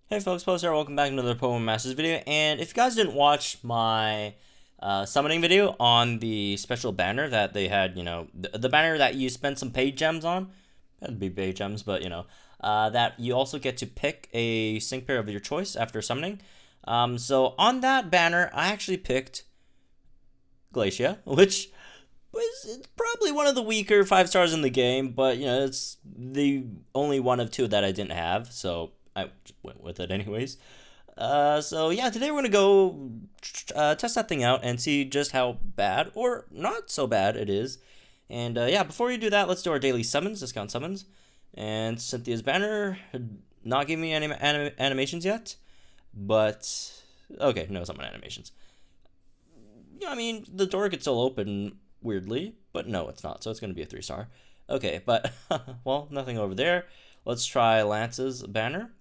Hey folks, Post here. Welcome back to another Pokemon Masters video. And if you guys didn't watch my summoning video on the special banner that they had, the banner that you spent some paid gems on, that'd be paid gems, but that you also get to pick a sync pair of your choice after summoning. So on that banner, I actually picked Glacia, which was probably one of the weaker 5 stars in the game, but it's the only one of two that I didn't have, so I went with it anyways. So yeah, today we're gonna go test that thing out and see just how bad or not so bad it is. And yeah, before we do that, let's do our daily summons, discount summons. And Cynthia's banner not giving me any animations yet, but okay, no summon animations. Yeah, I mean the door could still open weirdly, but no, it's not. So it's gonna be a 3-star. Okay, but well, nothing over there. Let's try Lance's banner.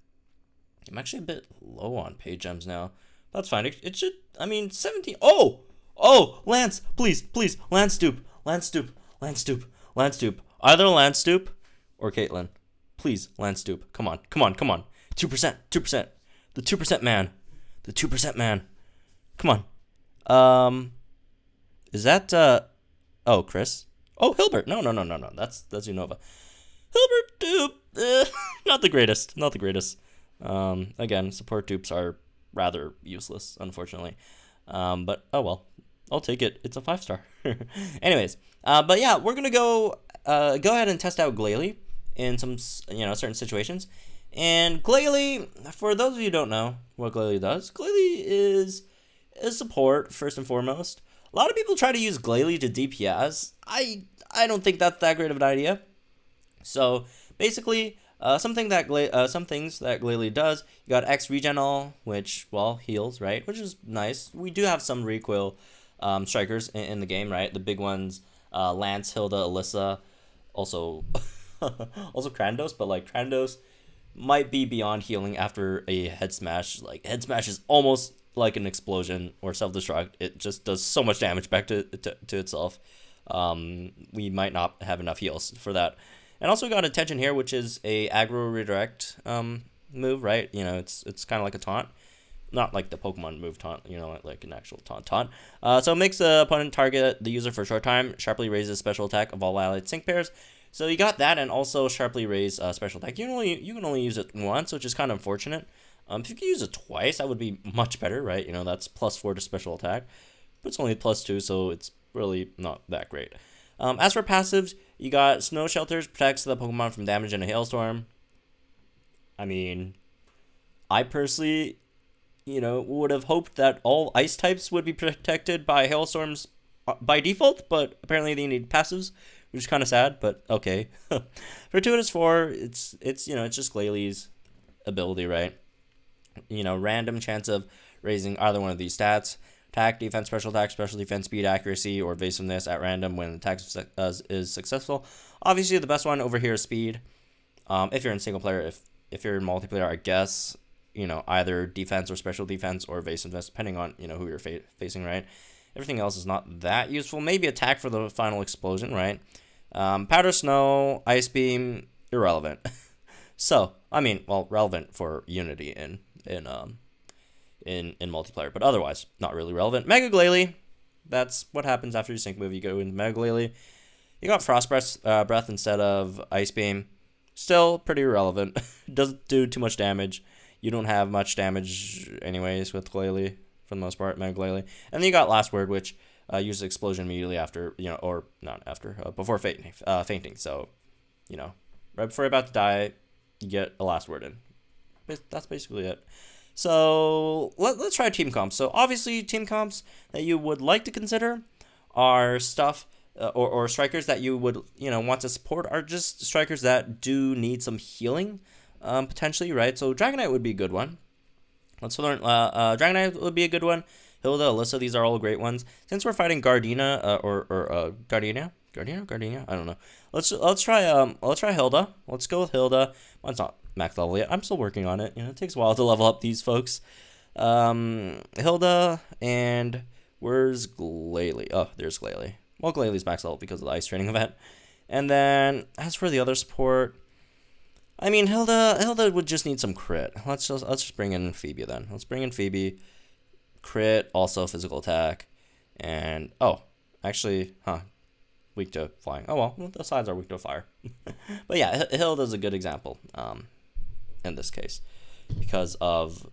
I'm actually a bit low on page gems now. That's fine. It should, I mean, 17. Oh! Oh! Lance! Please, please! Lance Stoop! Lance Stoop! Lance Stoop! Lance Stoop! Either Lance Stoop or Caitlyn. Please, Lance Stoop. Come on, come on, come on. 2%, 2%. The 2% man. The 2% man. Come on. Is that, oh, Chris? Oh, Hilbert. No. That's Unova. Hilbert Dupe. Not the greatest. Not the greatest. Again, support dupes are rather useless, unfortunately. But oh well, I'll take it. It's a 5-star. Anyways, but yeah, we're gonna go ahead and test out Glalie in some certain situations. And Glalie, for those of you who don't know what Glalie does, Glalie is support first and foremost. A lot of people try to use Glalie to DPS. I don't think that's that great of an idea. So basically, some things that Glalie does. You got X regen all, which heals, right? Which is nice. We do have some recoil strikers in the game, right? The big ones, Lance, Hilda, Alyssa, also also Krandos, but like Krandos might be beyond healing after a head smash. Like head smash is almost like an explosion or self destruct. It just does so much damage back to itself. We might not have enough heals for that. And also we got attention here, which is a aggro redirect move, right? It's kind of like a taunt. Not like the Pokemon move taunt, like an actual taunt. So it makes the opponent target the user for a short time, sharply raises special attack of all allied sync pairs. So you got that, and also sharply raise special attack. You can only use it once, which is kind of unfortunate. If you could use it twice, that would be much better, right? That's +4 to special attack, but it's only +2, so it's really not that great. As for passives, you got Snow Shelters, protects the Pokemon from damage in a hailstorm. I mean, I personally, would have hoped that all ice types would be protected by hailstorms by default, but apparently they need passives, which is kind of sad, but okay. Fortuitous 4, it's just Glalie's ability, right? Random chance of raising either one of these stats. Attack, defense, special attack, special defense, speed, accuracy, or evasiveness at random when the attack is successful. Obviously, the best one over here is speed. If you're in single player, if you're in multiplayer, I guess either defense or special defense or evasiveness, depending on who you're facing, right? Everything else is not that useful. Maybe attack for the final explosion, right? Powder snow, ice beam, irrelevant. So I mean, relevant for Unity in multiplayer, but otherwise not really relevant. Mega Glalie, that's what happens after you sync move. You go into Mega Glalie. You got Frost Breath instead of Ice Beam. Still pretty irrelevant. Doesn't do too much damage. You don't have much damage anyways with Glalie for the most part, Mega Glalie. And then you got Last Word, which uses Explosion immediately after, or not after, before fainting. So, right before you're about to die, you get a Last Word in. That's basically it. So let's try team comps. So obviously team comps that you would like to consider are stuff or strikers that you would want to support are just strikers that do need some healing potentially, right? So Dragonite would be a good one. Let's learn. Dragonite would be a good one. Hilda, Alyssa, these are all great ones. Since we're fighting Gardena or Gardenia, I don't know. Let's try Hilda. Let's go with Hilda. Well, it's not max level yet. I'm still working on it. It takes a while to level up these folks. Hilda, and where's Glalie? Oh, there's Glalie. Well, Glalie's max level because of the ice training event. And then as for the other support, I mean, Hilda would just need some crit. Let's just bring in Phoebe then. Let's bring in Phoebe. Crit, also physical attack, and oh, actually, weak to flying. Oh well, the sides are weak to fire. But yeah, Hilda's a good example. In this case, because of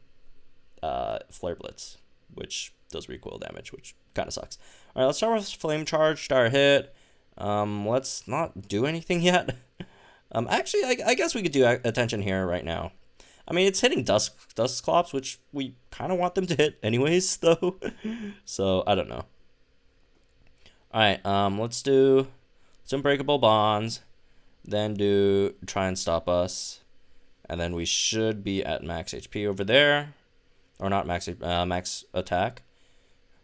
Flare Blitz, which does recoil damage, which kind of sucks. All right, let's start with Flame Charge. Start hit. Let's not do anything yet. Actually, I guess we could do attention here right now. I mean, it's hitting Dusclops, which we kind of want them to hit anyways, though. So I don't know. All right, let's do some Unbreakable Bonds, then do Try and Stop Us, and then we should be at max HP over there, or not max attack.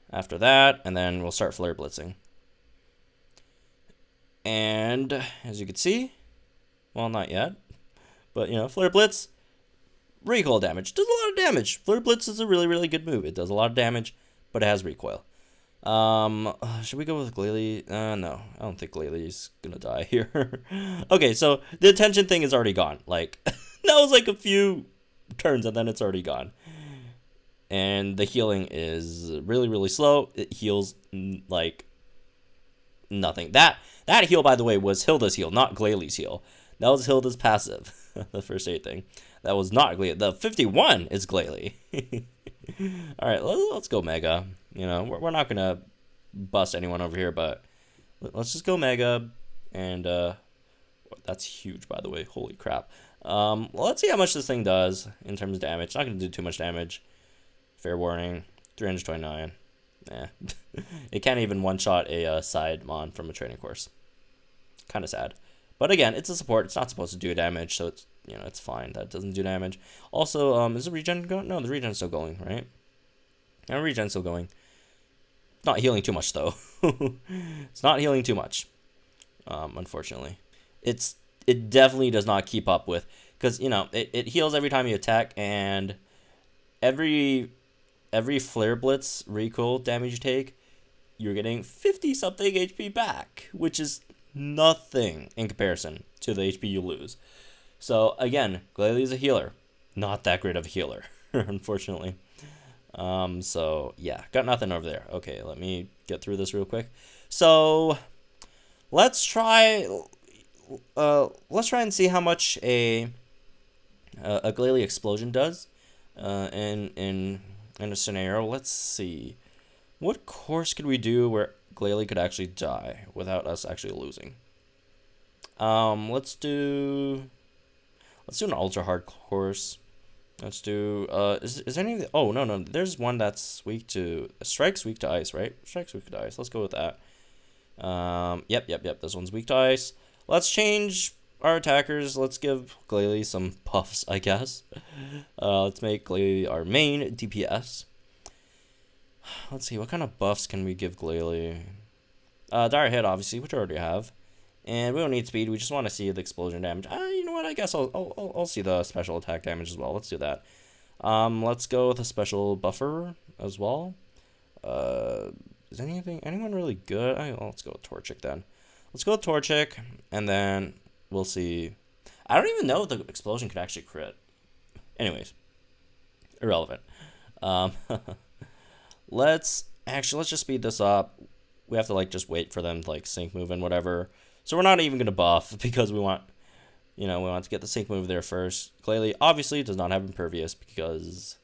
After that, and then we'll start Flare Blitzing. And as you can see, well, not yet, but Flare Blitz, recoil damage, does a lot of damage. Flare Blitz is a really good move. It does a lot of damage, but it has recoil. Should we go with Glalie? No, I don't think Glalie's gonna die here. Okay, so the attention thing is already gone. Like, that was like a few turns and then it's already gone. And the healing is really slow. It heals like nothing. That heal, by the way, was Hilda's heal, not Glalie's heal. That was Hilda's passive, the first aid thing. That was not Glalie. The 51 is Glalie. All right, let's go Mega. We're not gonna bust anyone over here, but let's just go Mega. And that's huge, by the way. Holy crap. Let's see how much this thing does in terms of damage. It's not gonna do too much damage. Fair warning, 329. It can't even one-shot a side mon from a training course. Kind of sad. But again, it's a support. It's not supposed to do damage, so it's it's fine. That doesn't do damage. Also, is the regen going? No, the regen's still going, right? Yeah, regen's still going. It's not healing too much though. It's not healing too much. Unfortunately, it definitely does not keep up with, because it heals every time you attack, and every Flare Blitz recoil damage you take, you're getting 50 something HP back, which is nothing in comparison to the HP you lose. So again, Glalie is a healer, not that great of a healer, unfortunately. So yeah, got nothing over there. Okay, let me get through this real quick. So let's try and see how much a Glalie explosion does in a scenario. Let's see, what course could we do where Glalie could actually die without us actually losing. Let's do an ultra hard course. Let's do is any of the, oh no, there's one that's weak to Strike's weak to ice, right? Strike's weak to ice. Let's go with that. Yep, this one's weak to ice. Let's change our attackers. Let's give Glalie some buffs, I guess. Let's make Glalie our main DPS. Let's see, what kind of buffs can we give Glalie? Dire Hit, obviously, which I already have. And we don't need speed, we just want to see the explosion damage. You know what, I guess I'll see the special attack damage as well. Let's do that. Let's go with a special buffer as well. Is anyone really good? Let's go with Torchic then. Let's go with Torchic, and then we'll see. I don't even know if the explosion could actually crit. Anyways, irrelevant. Let's just speed this up. We have to just wait for them to sync move and whatever. So we're not even gonna buff because we want to get the sync move there first. Glalie obviously does not have impervious because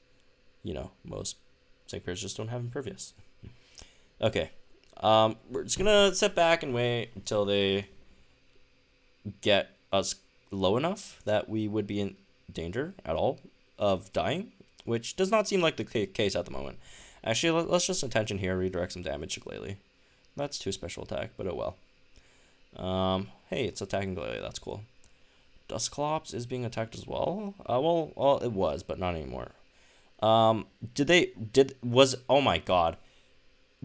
most sync pairs just don't have impervious. Okay, we're just gonna sit back and wait until they get us low enough that we would be in danger at all of dying, which does not seem like the case at the moment. Actually, let's just attention here, redirect some damage to Glalie. That's 2 special attack, but oh well. Hey, it's attacking Glalie, that's cool. Dusclops is being attacked as well? Well, it was, but not anymore. Oh my god.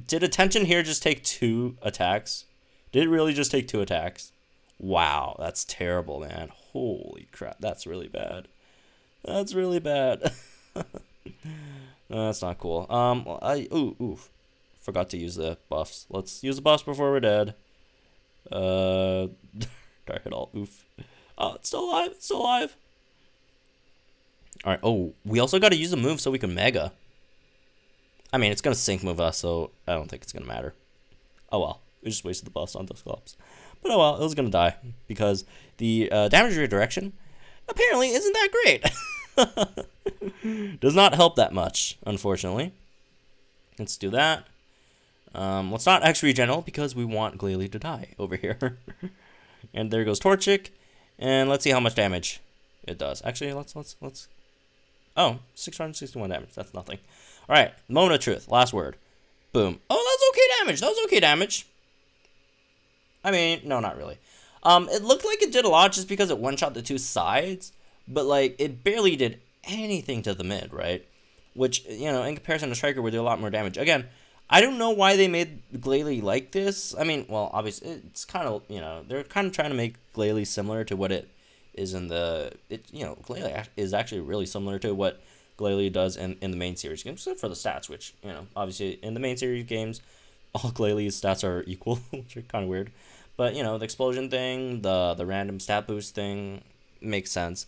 Did attention here just take 2 attacks? Did it really just take 2 attacks? Wow, that's terrible, man. Holy crap, that's really bad. That's really bad. No, that's not cool. Forgot to use the buffs. Let's use the buffs before we're dead. Dark Hit all, oof. Oh, it's still alive. It's still alive. All right. Oh, we also got to use a move so we can Mega. I mean, it's going to sync move us, so I don't think it's going to matter. Oh, well. We just wasted the buffs on those Dusclops. But oh, well. It was going to die because the damage redirection apparently isn't that great. Does not help that much, unfortunately. Let's do that. Let's not X Regeneral because we want Glalie to die over here. And there goes Torchic. And let's see how much damage it does. Actually, let's. Oh, 661 damage. That's nothing. All right, moment of truth. Last word. Boom. Oh, that's okay damage. That was okay damage. I mean, no, not really. It looked like it did a lot just because it one-shot the two sides, but like it barely did anything to the mid, right? Which, you know, in comparison to Striker would do a lot more damage. Again, I don't know why they made Glalie like this. I mean, well, obviously, it's kind of, you know, they're kind of trying to make Glalie similar to what it is in the, you know, Glalie is actually really similar to what Glalie does in the main series games, except for the stats, which, you know, obviously in the main series games, all Glalie's stats are equal, which are kind of weird. But, you know, the explosion thing, the random stat boost thing makes sense.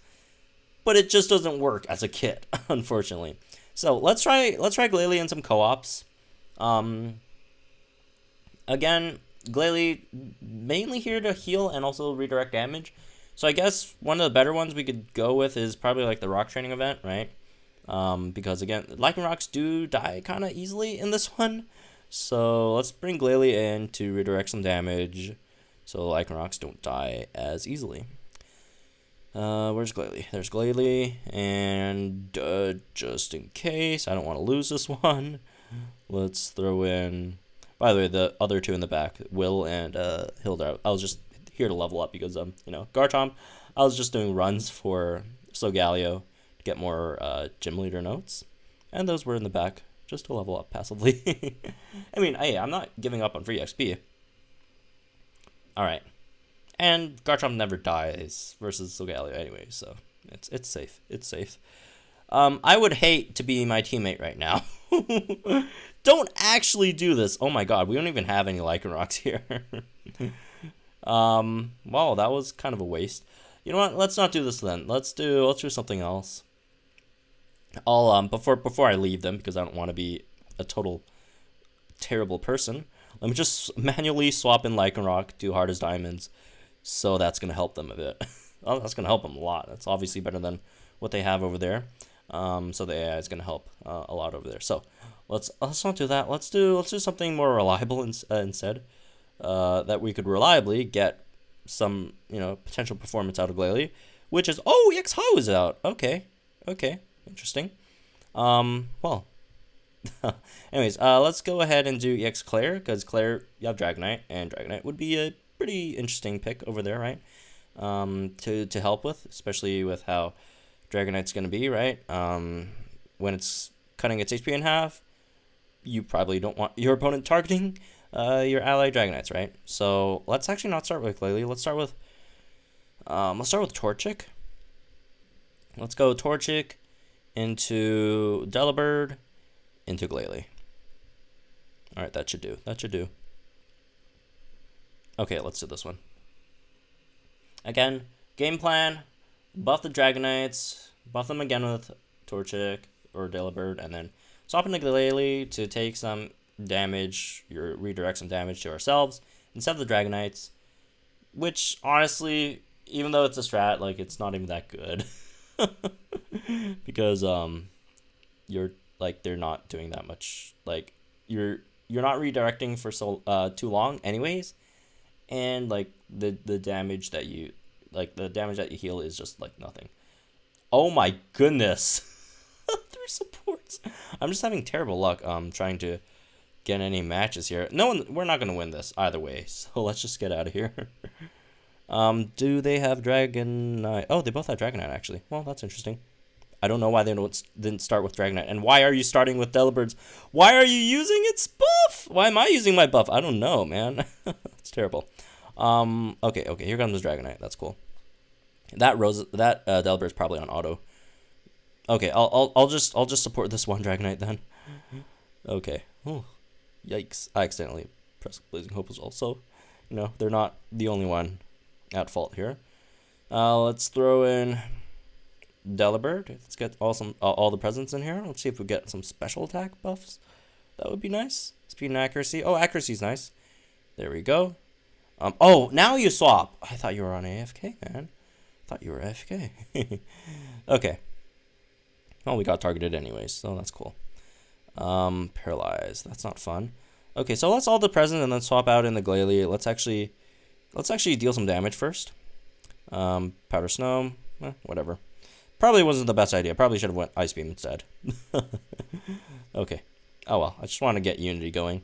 But it just doesn't work as a kit, unfortunately. So let's try Glalie in some co-ops. Again, Glalie mainly here to heal and also redirect damage. So I guess one of the better ones we could go with is probably like the rock training event, right? Because again, Lycan Rocks do die kind of easily in this one. So let's bring Glalie in to redirect some damage so Lycan Rocks don't die as easily. Where's Glalie? There's Glalie, and just in case, I don't want to lose this one, let's throw in, by the way, the other two in the back, Will and Hilda. I was just here to level up because, you know, Garchomp, I was just doing runs for Solgaleo to get more gym leader notes, and those were in the back just to level up passively. I mean, hey, I'm not giving up on free XP. Alright. And Garchomp never dies versus Solgaleo anyway, so it's safe. It's safe. I would hate to be my teammate right now. Don't actually do this. Oh my god, we don't even have any Lycan Rocks here. Well, that was kind of a waste. You know what? Let's not do this then. Let's do something else. I'll before I leave them, because I don't want to be a total terrible person. Let me just manually swap in Lycan Rock to Hard as Diamonds. So that's going to help them a bit. Well, that's going to help them a lot. That's obviously better than what they have over there. So the AI is going to help a lot over there. So let's not do that. Let's do something more reliable instead. That we could reliably get some, you know, potential performance out of Glalie, which is, oh, EX Ho is out. Okay, interesting. Well, anyways, let's go ahead and do EX Claire, because Claire, you have Dragonite, and Dragonite would be a pretty interesting pick over there, right? To help with, especially with how Dragonite's going to be, right? When it's cutting its HP in half, you probably don't want your opponent targeting your ally Dragonites, right? So let's actually not start with Glalie. Let's start with Torchic. Let's go Torchic into Delibird into Glalie. All right, that should do. Okay, let's do this one. Again, game plan, buff the Dragonites, buff them again with Torchic or Delibird, and then swap into Glalie to take some damage, redirect some damage to ourselves instead of the Dragonites, which honestly, even though it's a strat, like, it's not even that good. Because you're like, they're not doing that much, like, you're not redirecting for too long anyways. And like the damage that you heal is just like nothing. Oh my goodness. 3 supports. I'm just having terrible luck trying to get any matches here. We're not gonna win this either way, so let's just get out of here. Do they have Dragonite? Oh, they both have Dragonite actually. Well, that's interesting. I don't know why they didn't start with Dragonite. And why are you starting with Delibirds? Why are you using its buff? Why am I using my buff? I don't know, man. It's terrible. Okay, here comes Dragonite. That's cool. That Delibird is probably on auto. Okay, I'll just support this one Dragonite then. Okay. Oh, yikes! I accidentally pressed Blazing Hope as well. So, you know, they're not the only one at fault here. Let's throw in Delibird. Let's get all the presents in here. Let's see if we get some special attack buffs. That would be nice. Speed and accuracy. Oh, accuracy's nice. There we go. Oh, now you swap. I thought you were on AFK, man. I thought you were AFK. Okay. Well, we got targeted anyways, so that's cool. Paralyzed. That's not fun. Okay, so let's all the present and then swap out in the Glalie. Let's actually deal some damage first. Powder Snow. Whatever. Probably wasn't the best idea. Probably should have went Ice Beam instead. Okay. Oh well. I just want to get Unity going.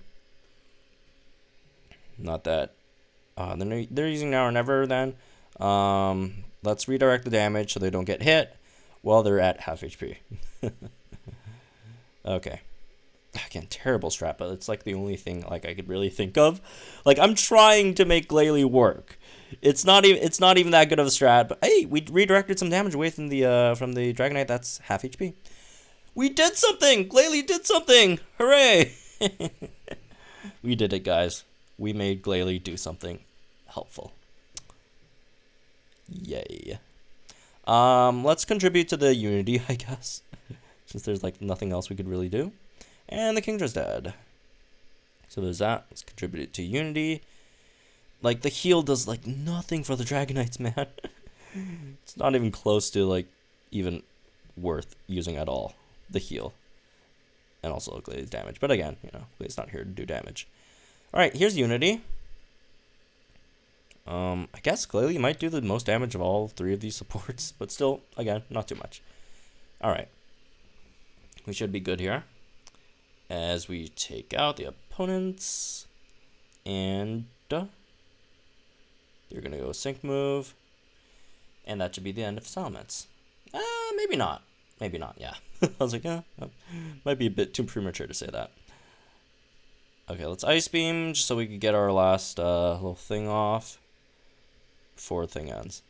Not that. They're using Now or Never then. Let's redirect the damage so they don't get hit while they're at half HP. Okay. Again, terrible strat, but it's like the only thing like I could really think of. Like I'm trying to make Glalie work. It's not even that good of a strat, but hey, we redirected some damage away from the Dragonite that's half HP. We did something! Glalie did something! Hooray! We did it, guys. We made Glalie do something helpful. Yay. Let's contribute to the Unity, I guess. Since there's like nothing else we could really do. And the Kingdra's dead. So there's that. Let's contribute to Unity. Like the heal does like nothing for the Dragonites, man. It's not even close to like even worth using at all. The heal. And also Gladie's damage. But again, you know, Gladie's not here to do damage. Alright, here's Unity. I guess Glalie might do the most damage of all three of these supports. But still, again, not too much. Alright. We should be good here. As we take out the opponents. And they're going to go Sync Move. And that should be the end of Settlements. Maybe not. Maybe not, yeah. I was like, might be a bit too premature to say that. Okay, let's Ice Beam just so we could get our last little thing off before the thing ends.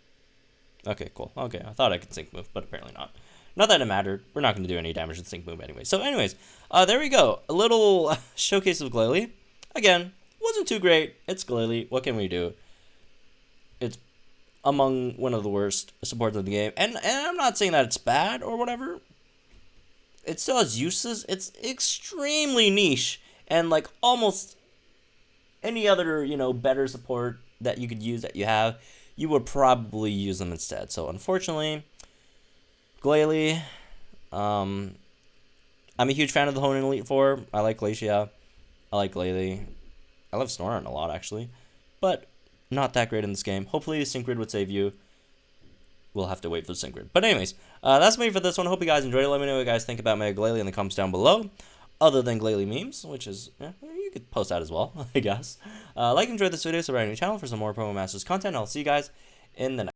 Okay, cool. Okay, I thought I could Sync Move, but apparently not. Not that it mattered. We're not going to do any damage with Sync Move anyway. So anyways, there we go. A little showcase of Glalie. Again, wasn't too great. It's Glalie. What can we do? It's among one of the worst supports of the game. And I'm not saying that it's bad or whatever. It still has uses. It's extremely niche. And like almost any other, you know, better support that you could use that you have, you would probably use them instead. So unfortunately, Glalie, I'm a huge fan of the Hoenn Elite Four. I like Glacia. I like Glalie. I love Snorunt a lot, actually. But not that great in this game. Hopefully, Synchrid would save you. We'll have to wait for Synchrid. But anyways, that's me for this one. Hope you guys enjoyed it. Let me know what you guys think about Mega Glalie in the comments down below. Other than Glalie memes, which is, you could post that as well, I guess. Like and enjoy this video, subscribe to my channel for some more Promo Masters content. I'll see you guys in the next